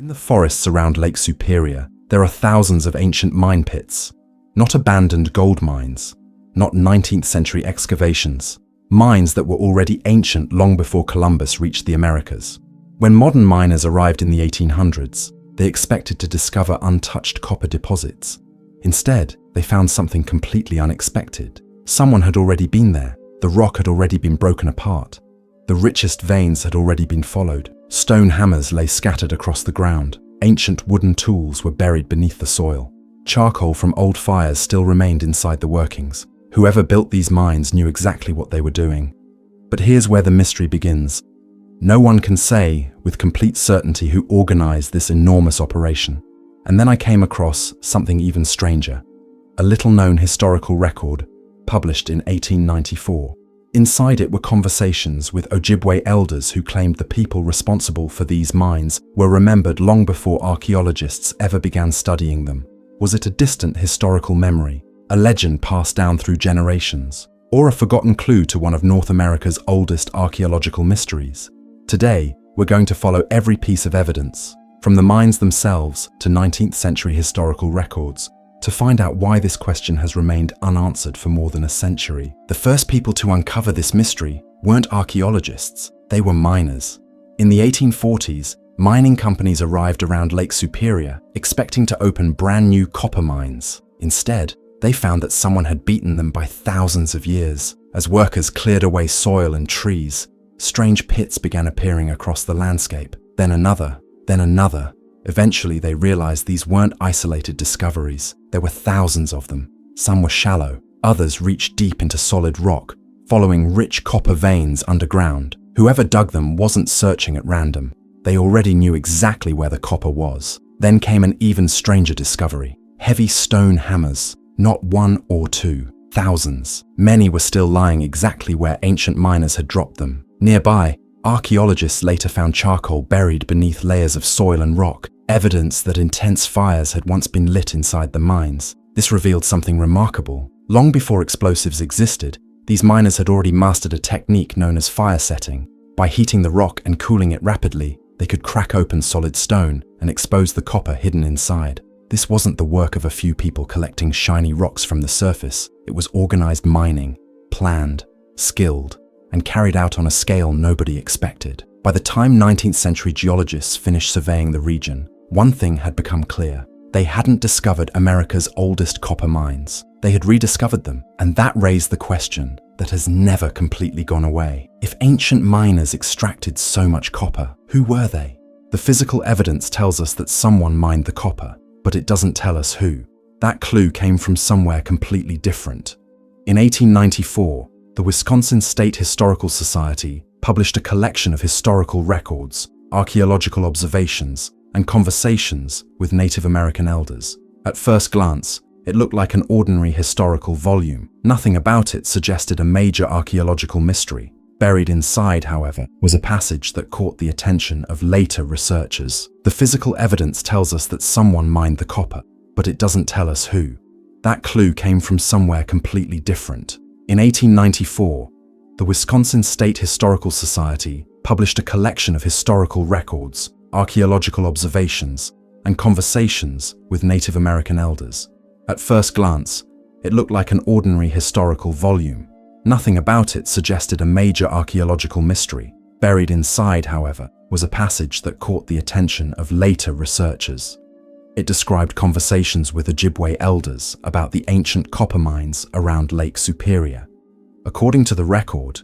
In the forests around Lake Superior, there are thousands of ancient mine pits. Not abandoned gold mines, not 19th century excavations, mines that were already ancient long before Columbus reached the Americas. When modern miners arrived in the 1800s, they expected to discover untouched copper deposits. Instead, they found something completely unexpected. Someone had already been there. The rock had already been broken apart. The richest veins had already been followed. Stone hammers lay scattered across the ground. Ancient wooden tools were buried beneath the soil. Charcoal from old fires still remained inside the workings. Whoever built these mines knew exactly what they were doing. But here's where the mystery begins. No one can say with complete certainty who organized this enormous operation. And then I came across something even stranger. A little-known historical record published in 1894. Inside it were conversations with Ojibwe elders who claimed the people responsible for these mines were remembered long before archaeologists ever began studying them. Was it a distant historical memory, a legend passed down through generations, or a forgotten clue to one of North America's oldest archaeological mysteries? Today, we're going to follow every piece of evidence, from the mines themselves to 19th century historical records, to find out why this question has remained unanswered for more than a century. The first people to uncover this mystery weren't archaeologists, they were miners. In the 1840s, mining companies arrived around Lake Superior, expecting to open brand new copper mines. Instead, they found that someone had beaten them by thousands of years. As workers cleared away soil and trees, strange pits began appearing across the landscape. Then another, then another. Eventually, they realized these weren't isolated discoveries. There were thousands of them. Some were shallow, others reached deep into solid rock, following rich copper veins underground. Whoever dug them wasn't searching at random. They already knew exactly where the copper was. Then came an even stranger discovery. Heavy stone hammers, not one or two, thousands. Many were still lying exactly where ancient miners had dropped them. Nearby, archaeologists later found charcoal buried beneath layers of soil and rock, evidence that intense fires had once been lit inside the mines. This revealed something remarkable. Long before explosives existed, these miners had already mastered a technique known as fire setting. By heating the rock and cooling it rapidly, they could crack open solid stone and expose the copper hidden inside. This wasn't the work of a few people collecting shiny rocks from the surface. It was organized mining, planned, skilled, and carried out on a scale nobody expected. By the time 19th century geologists finished surveying the region, one thing had become clear. They hadn't discovered America's oldest copper mines. They had rediscovered them, and that raised the question that has never completely gone away. If ancient miners extracted so much copper, who were they? The physical evidence tells us that someone mined the copper, but it doesn't tell us who. That clue came from somewhere completely different. In 1894, the Wisconsin State Historical Society published a collection of historical records, archaeological observations, and conversations with Native American elders. At first glance, it looked like an ordinary historical volume. Nothing about it suggested a major archaeological mystery. Buried inside, however, was a passage that caught the attention of later researchers. The physical evidence tells us that someone mined the copper, but it doesn't tell us who. That clue came from somewhere completely different. In 1894, the Wisconsin State Historical Society published a collection of historical records, archaeological observations, and conversations with Native American elders. At first glance, it looked like an ordinary historical volume. Nothing about it suggested a major archaeological mystery. Buried inside, however, was a passage that caught the attention of later researchers. It described conversations with Ojibwe elders about the ancient copper mines around Lake Superior. According to the record,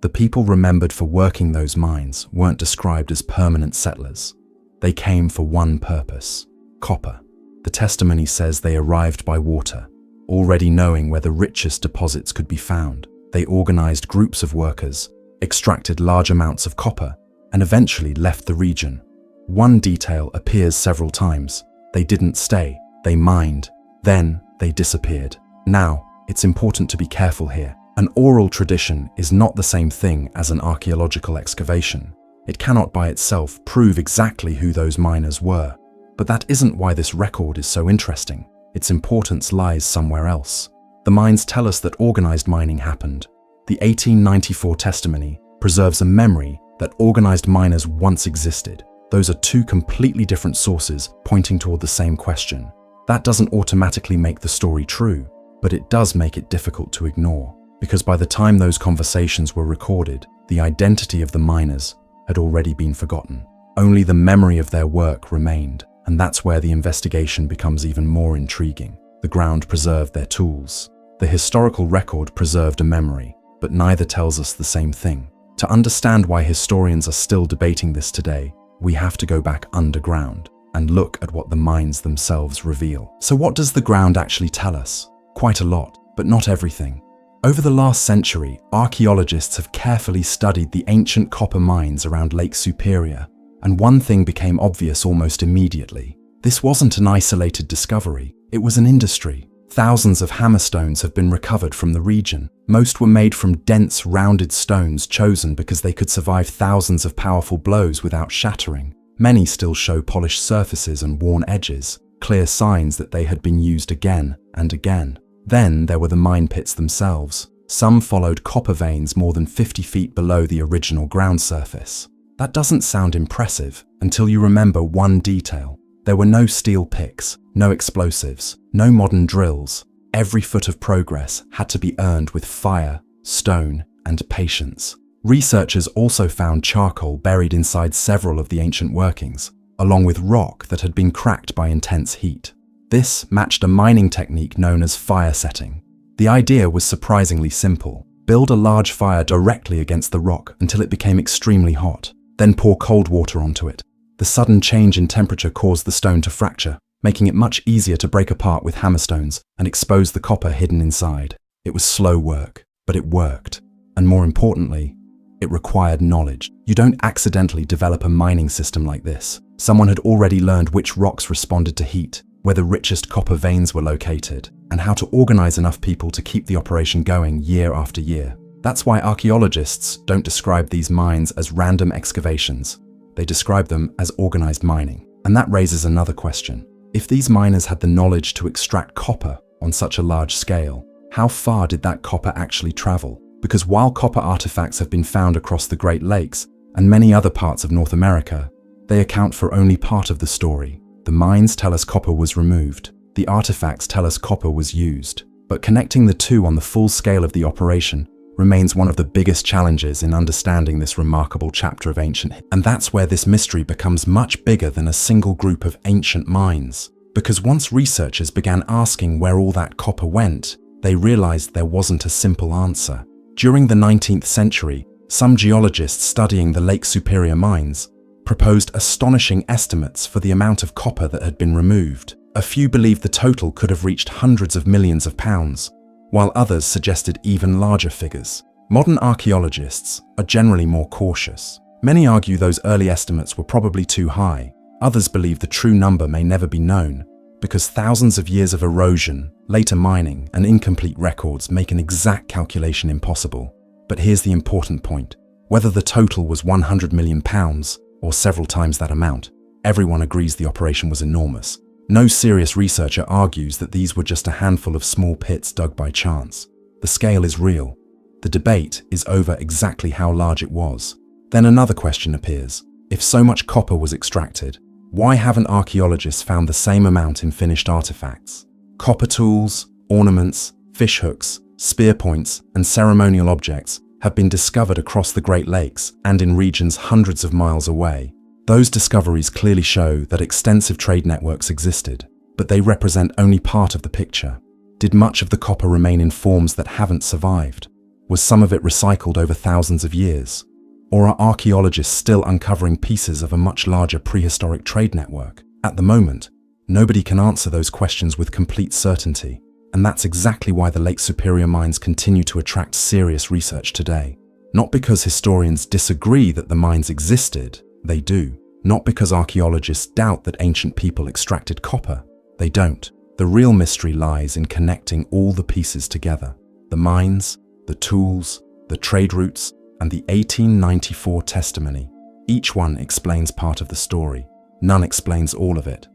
the people remembered for working those mines weren't described as permanent settlers. They came for one purpose: copper. The testimony says they arrived by water, already knowing where the richest deposits could be found. They organized groups of workers, extracted large amounts of copper, and eventually left the region. One detail appears several times. They didn't stay, they mined, then they disappeared. Now, it's important to be careful here. An oral tradition is not the same thing as an archaeological excavation. It cannot by itself prove exactly who those miners were. But that isn't why this record is so interesting. Its importance lies somewhere else. The mines tell us that organized mining happened. The 1894 testimony preserves a memory that organized miners once existed. Those are two completely different sources pointing toward the same question. That doesn't automatically make the story true, but it does make it difficult to ignore, because by the time those conversations were recorded, the identity of the miners had already been forgotten. Only the memory of their work remained, and that's where the investigation becomes even more intriguing. The ground preserved their tools. The historical record preserved a memory, but neither tells us the same thing. To understand why historians are still debating this today, we have to go back underground and look at what the mines themselves reveal. So what does the ground actually tell us? Quite a lot, but not everything. Over the last century, archaeologists have carefully studied the ancient copper mines around Lake Superior, and one thing became obvious almost immediately. This wasn't an isolated discovery, it was an industry. Thousands of hammerstones have been recovered from the region. Most were made from dense, rounded stones chosen because they could survive thousands of powerful blows without shattering. Many still show polished surfaces and worn edges, clear signs that they had been used again and again. Then there were the mine pits themselves. Some followed copper veins more than 50 feet below the original ground surface. That doesn't sound impressive until you remember one detail. There were no steel picks, no explosives, no modern drills. Every foot of progress had to be earned with fire, stone, and patience. Researchers also found charcoal buried inside several of the ancient workings, along with rock that had been cracked by intense heat. This matched a mining technique known as fire setting. The idea was surprisingly simple. Build a large fire directly against the rock until it became extremely hot. Then pour cold water onto it. The sudden change in temperature caused the stone to fracture, making it much easier to break apart with hammerstones and expose the copper hidden inside. It was slow work, but it worked. And more importantly, it required knowledge. You don't accidentally develop a mining system like this. Someone had already learned which rocks responded to heat, where the richest copper veins were located, and how to organize enough people to keep the operation going year after year. That's why archaeologists don't describe these mines as random excavations. They describe them as organized mining. And that raises another question. If these miners had the knowledge to extract copper on such a large scale, how far did that copper actually travel? Because while copper artifacts have been found across the Great Lakes and many other parts of North America, they account for only part of the story. The mines tell us copper was removed. The artifacts tell us copper was used. But connecting the two on the full scale of the operation remains one of the biggest challenges in understanding this remarkable chapter of ancient history. And that's where this mystery becomes much bigger than a single group of ancient mines. Because once researchers began asking where all that copper went, they realized there wasn't a simple answer. During the 19th century, some geologists studying the Lake Superior mines proposed astonishing estimates for the amount of copper that had been removed. A few believed the total could have reached hundreds of millions of pounds, while others suggested even larger figures. Modern archaeologists are generally more cautious. Many argue those early estimates were probably too high. Others believe the true number may never be known, because thousands of years of erosion, later mining, and incomplete records make an exact calculation impossible. But here's the important point. Whether the total was 100 million pounds or several times that amount, everyone agrees the operation was enormous. No serious researcher argues that these were just a handful of small pits dug by chance. The scale is real. The debate is over exactly how large it was. Then another question appears. If so much copper was extracted, why haven't archaeologists found the same amount in finished artifacts? Copper tools, ornaments, fish hooks, spear points, and ceremonial objects have been discovered across the Great Lakes and in regions hundreds of miles away. Those discoveries clearly show that extensive trade networks existed, but they represent only part of the picture. Did much of the copper remain in forms that haven't survived? Was some of it recycled over thousands of years? Or are archaeologists still uncovering pieces of a much larger prehistoric trade network? At the moment, nobody can answer those questions with complete certainty, and that's exactly why the Lake Superior mines continue to attract serious research today. Not because historians disagree that the mines existed, they do. Not because archaeologists doubt that ancient people extracted copper, they don't. The real mystery lies in connecting all the pieces together. The mines, the tools, the trade routes, and the 1894 testimony. Each one explains part of the story. None explains all of it.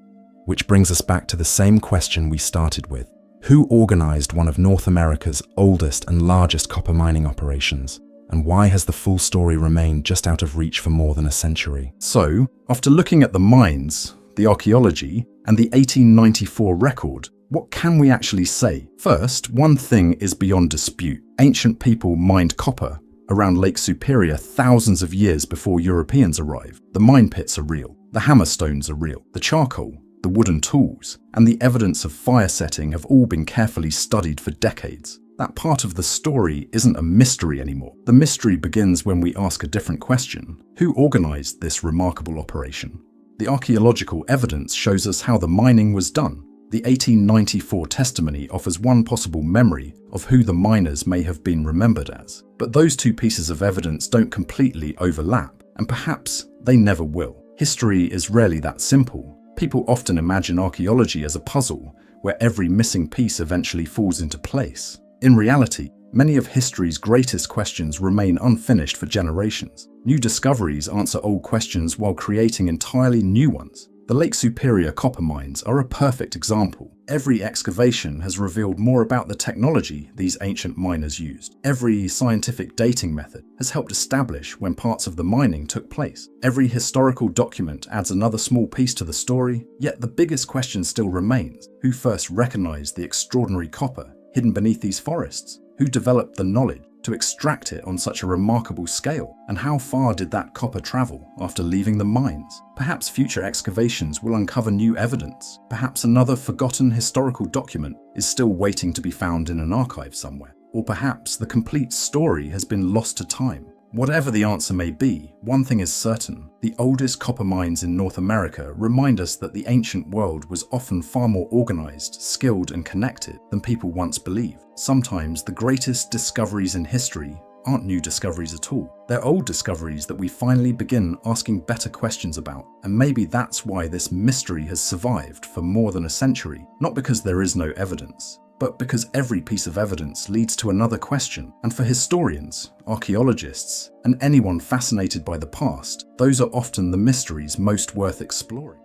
Which brings us back to the same question we started with. Who organized one of North America's oldest and largest copper mining operations? And why has the full story remained just out of reach for more than a century? So, after looking at the mines, the archaeology, and the 1894 record, what can we actually say? First, one thing is beyond dispute. Ancient people mined copper around Lake Superior thousands of years before Europeans arrived. The mine pits are real, the hammerstones are real, the charcoal, the wooden tools, and the evidence of fire setting have all been carefully studied for decades. That part of the story isn't a mystery anymore. The mystery begins when we ask a different question. Who organized this remarkable operation? The archaeological evidence shows us how the mining was done. The 1894 testimony offers one possible memory of who the miners may have been remembered as. But those two pieces of evidence don't completely overlap, and perhaps they never will. History is rarely that simple. People often imagine archaeology as a puzzle, where every missing piece eventually falls into place. In reality, many of history's greatest questions remain unfinished for generations. New discoveries answer old questions while creating entirely new ones. The Lake Superior copper mines are a perfect example. Every excavation has revealed more about the technology these ancient miners used. Every scientific dating method has helped establish when parts of the mining took place. Every historical document adds another small piece to the story, yet the biggest question still remains. Who first recognized the extraordinary copper hidden beneath these forests? Who developed the knowledge to extract it on such a remarkable scale? And how far did that copper travel after leaving the mines? Perhaps future excavations will uncover new evidence. Perhaps another forgotten historical document is still waiting to be found in an archive somewhere. Or perhaps the complete story has been lost to time. Whatever the answer may be, one thing is certain. The oldest copper mines in North America remind us that the ancient world was often far more organized, skilled, and connected than people once believed. Sometimes the greatest discoveries in history aren't new discoveries at all. They're old discoveries that we finally begin asking better questions about. And maybe that's why this mystery has survived for more than a century. Not because there is no evidence, but because every piece of evidence leads to another question. And for historians, archaeologists, and anyone fascinated by the past, those are often the mysteries most worth exploring.